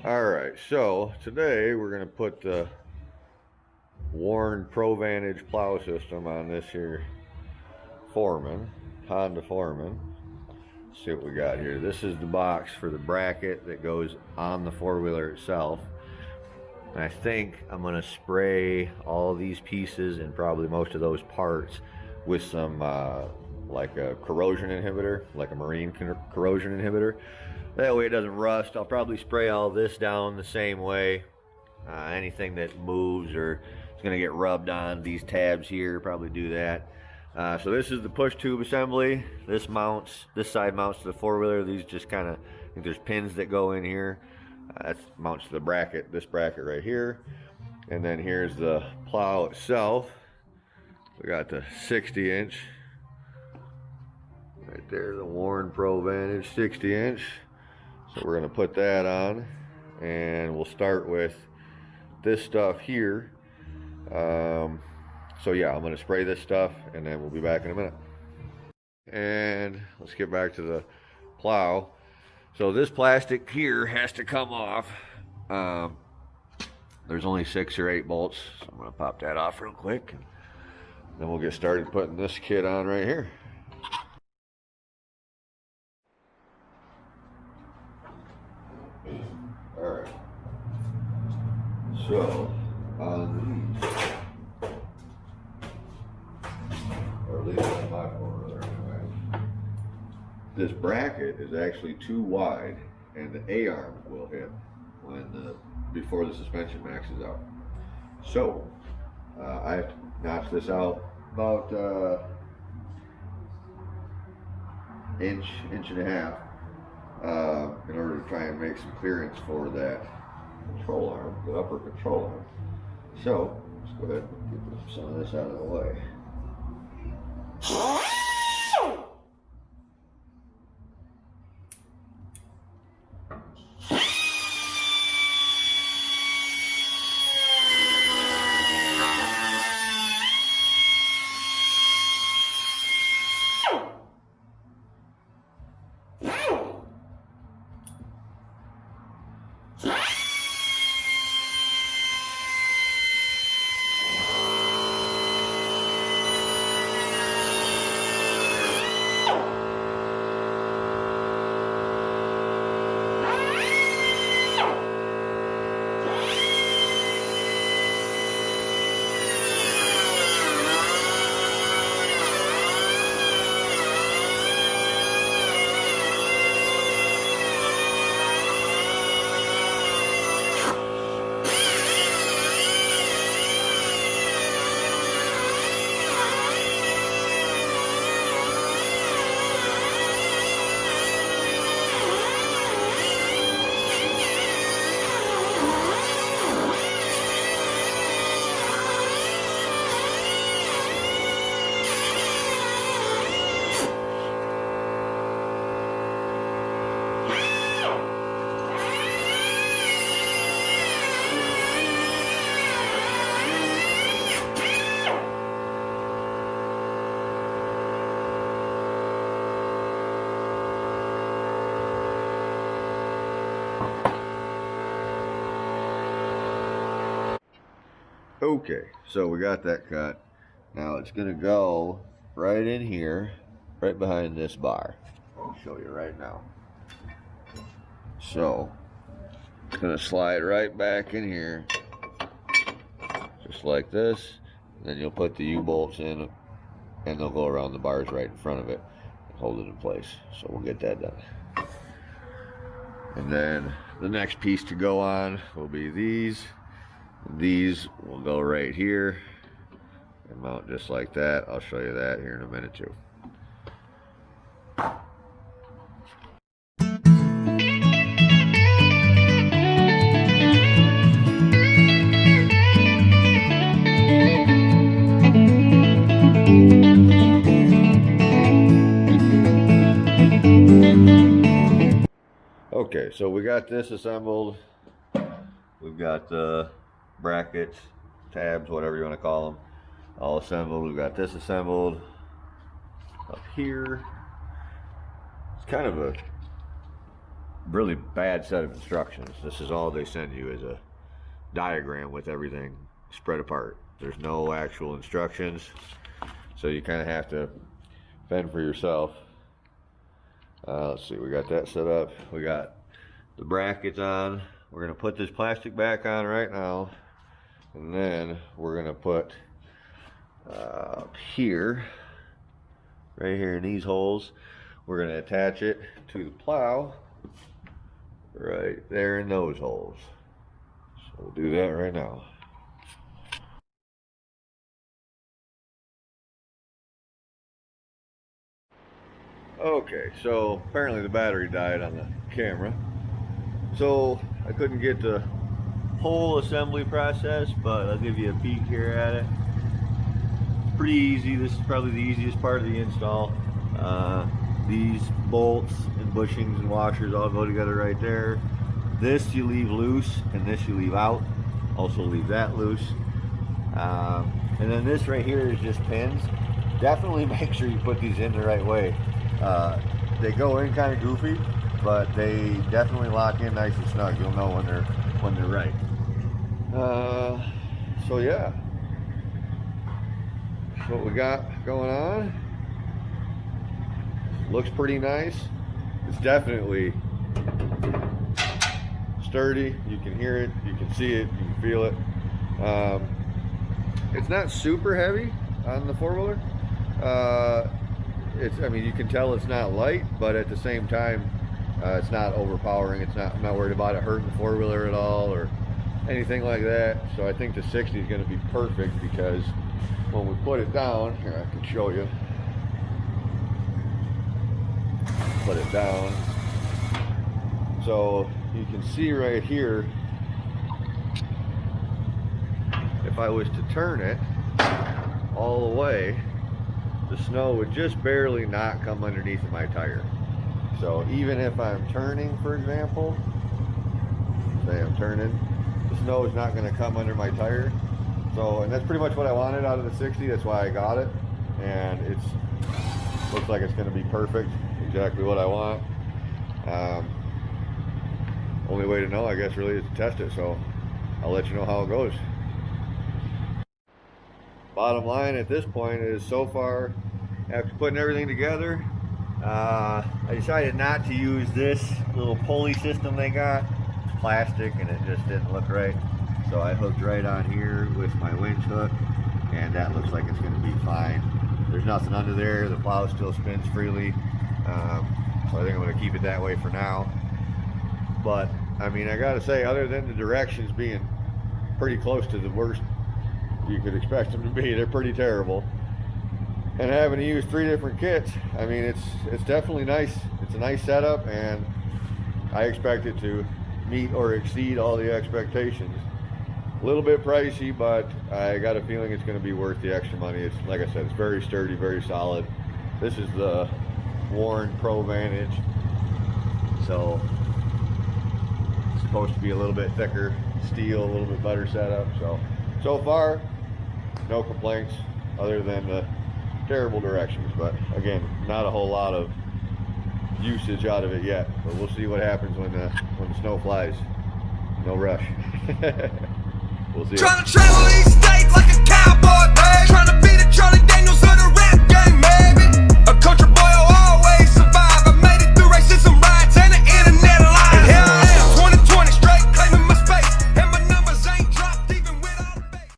Alright, so today we're going to put the Warn Pro Vantage Plow system on this here Honda Foreman. Let's see what we got here. This is the box for the bracket that goes on the four-wheeler itself. And I think I'm going to spray all these pieces and probably most of those parts with some like a corrosion inhibitor, like a marine corrosion inhibitor. That way it doesn't rust. I'll probably spray all this down the same way. Anything that moves or is going to get rubbed on these tabs here, probably do that. So this is the push tube assembly. This side mounts to the four-wheeler. These just kind of, I think there's pins that go in here. That mounts to the bracket, this bracket right here. And then here's the plow itself. We got the 60-inch. Right there, the Warn Pro Vantage 60-inch. So we're going to put that on, and we'll start with this stuff here. So yeah, I'm going to spray this stuff, and then we'll be back in a minute. And let's get back to the plow. So this plastic here has to come off. There's only 6 or 8 bolts, so I'm going to pop that off real quick. And then we'll get started putting this kit on right here. Alright, so on these, or at least on my four-wheeler anyway, this bracket is actually too wide and the A-arm will hit before the suspension maxes out. So I have to notch this out about inch and a half. In order to try and make some clearance for that control arm, the upper control arm. So, let's go ahead and get some of this out of the way. Okay, so we got that cut. Now it's gonna go right in here, right behind this bar. I'll show you right now. So it's gonna slide right back in here, just like this. Then you'll put the U-bolts in, and they'll go around the bars right in front of it and hold it in place. So we'll get that done. And then the next piece to go on will be these. These will go right here and mount just like that. I'll show you that here in a minute too. Okay, so we got this assembled. We've got the brackets, tabs, whatever you want to call them, all assembled. We've got this assembled up here. It's kind of a really bad set of instructions. This is all they send you, is a diagram with everything spread apart. There's no actual instructions, so you kind of have to fend for yourself. Let's see, we got that set up. We got the brackets on. We're gonna put this plastic back on right now, and then we're gonna put here, right here in these holes, we're gonna attach it to the plow right there in those holes. So we'll do that right now. Okay, so apparently the battery died on the camera, so I couldn't get the whole assembly process, but I'll give you a peek here at it. It's pretty easy. This is probably the easiest part of the install. These bolts and bushings and washers all go together right there. This you leave loose, and this you leave out. Also leave that loose. And then this right here is just pins. Definitely make sure you put these in the right way. They go in kind of goofy, but they definitely lock in nice and snug. You'll know when they're right. So yeah, that's what we got going on. Looks pretty nice. It's definitely sturdy. You can hear it, you can see it, you can feel it. It's not super heavy on the four-wheeler. I mean, you can tell it's not light, but at the same time, it's not overpowering. I'm not worried about it hurting the four-wheeler at all or anything like that. So I think the 60 is going to be perfect, because when we put it down, here I can show you. Put it down. So you can see right here, if I was to turn it all the way, the snow would just barely not come underneath of my tire. So even if I'm turning, for example, say I'm turning, the snow is not going to come under my tire. So, and that's pretty much what I wanted out of the 60. That's why I got it, and looks like it's going to be perfect. Exactly what I want. Only way to know, I guess, really is to test it. So I'll let you know how it goes. Bottom line at this point is, so far, after putting everything together, I decided not to use this little pulley system they got. It's plastic and it just didn't look right. So I hooked right on here with my winch hook, and that looks like it's going to be fine. There's nothing under there. The plow still spins freely. So I think I'm going to keep it that way for now. But I mean, I got to say, other than the directions being pretty close to the worst you could expect them to be, they're pretty terrible. And having to use 3 different kits, I mean, it's definitely nice. It's a nice setup, and I expect it to meet or exceed all the expectations. A little bit pricey, but I got a feeling it's going to be worth the extra money. It's, like I said, it's very sturdy, very solid. This is the Warn Pro Vantage, so it's supposed to be a little bit thicker steel, a little bit better setup. So far, no complaints other than the terrible directions. But again, not a whole lot of usage out of it yet. But we'll see what happens when the snow flies. No rush. We'll see. Trying to travel these states like a cowboy, babe. Trying to be the Charlie Daniels of the rap game, baby. A country boy.